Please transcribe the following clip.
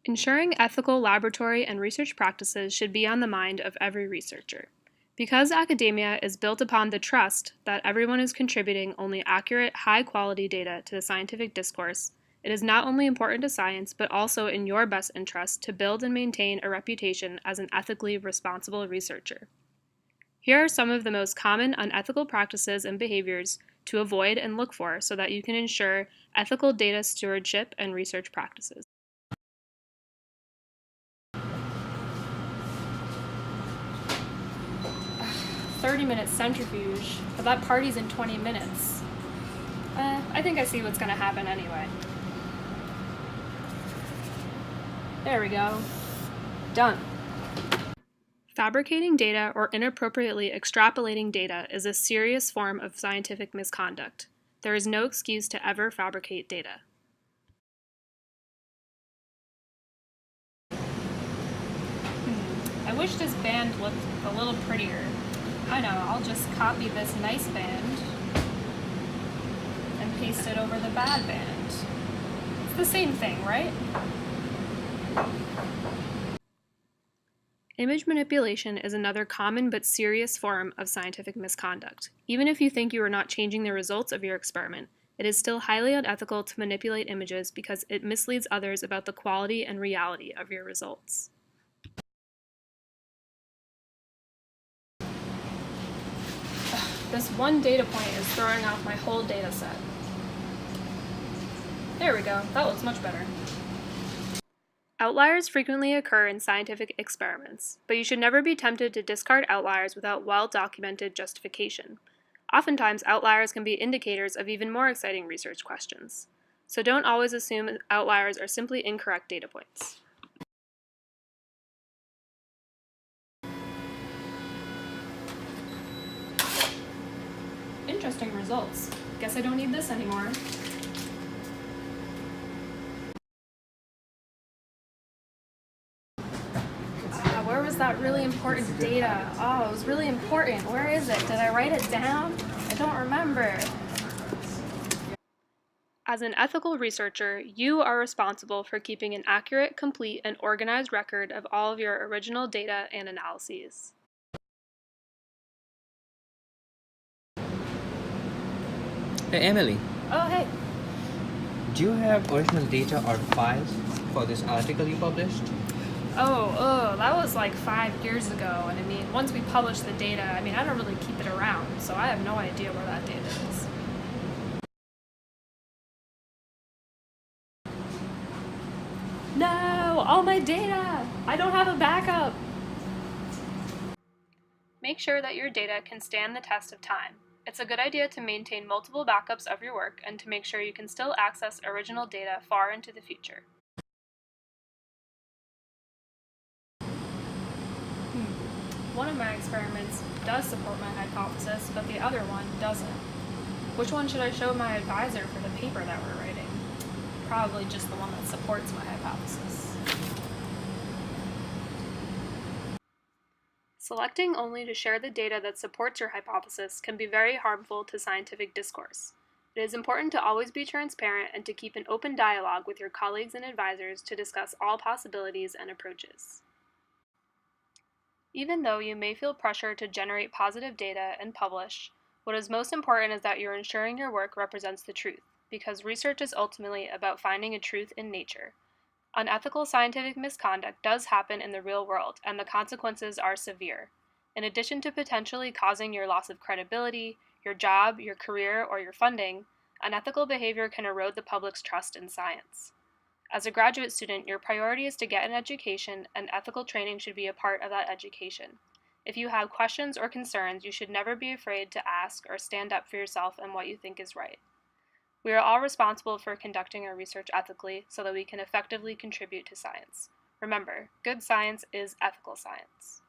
Ensuring ethical laboratory and research practices should be on the mind of every researcher. Because academia is built upon the trust that everyone is contributing only accurate, high-quality data to the scientific discourse, it is not only important to science, but also in your best interest to build and maintain a reputation as an ethically responsible researcher. Here are some of the most common unethical practices and behaviors to avoid and look for so that you can ensure ethical data stewardship and research practices. 30-minute centrifuge, but that party's in 20 minutes. I think I see what's going to happen anyway. There we go. Done. Fabricating data or inappropriately extrapolating data is a serious form of scientific misconduct. There is no excuse to ever fabricate data. I wish this band looked a little prettier. I know, I'll just copy this nice band and paste it over the bad band. It's the same thing, right? Image manipulation is another common but serious form of scientific misconduct. Even if you think you are not changing the results of your experiment, it is still highly unethical to manipulate images because it misleads others about the quality and reality of your results. This one data point is throwing off my whole data set. There we go, that looks much better. Outliers frequently occur in scientific experiments, but you should never be tempted to discard outliers without well-documented justification. Oftentimes, outliers can be indicators of even more exciting research questions. So don't always assume outliers are simply incorrect data points. Interesting results. Guess I don't need this anymore. Where was that really important data? Oh, it was really important. Where is it? Did I write it down? I don't remember. As an ethical researcher, you are responsible for keeping an accurate, complete, and organized record of all of your original data and analyses. Hey Emily, Oh, hey. do you have original data or files for this article you published? That was like 5 years ago, and I mean, once we publish the data, I don't really keep it around, so I have no idea where that data is. No! All my data! I don't have a backup! Make sure that your data can stand the test of time. It's a good idea to maintain multiple backups of your work and to make sure you can still access original data far into the future. One of my experiments does support my hypothesis, but the other one doesn't. Which one should I show my advisor for the paper that we're writing? Probably just the one that supports my hypothesis. Selecting only to share the data that supports your hypothesis can be very harmful to scientific discourse. It is important to always be transparent and to keep an open dialogue with your colleagues and advisors to discuss all possibilities and approaches. Even though you may feel pressure to generate positive data and publish, what is most important is that you're ensuring your work represents the truth, because research is ultimately about finding a truth in nature. Unethical scientific misconduct does happen in the real world, and the consequences are severe. In addition to potentially causing your loss of credibility, your job, your career, or your funding, unethical behavior can erode the public's trust in science. As a graduate student, your priority is to get an education, and ethical training should be a part of that education. If you have questions or concerns, you should never be afraid to ask or stand up for yourself and what you think is right. We are all responsible for conducting our research ethically so that we can effectively contribute to science. Remember, good science is ethical science.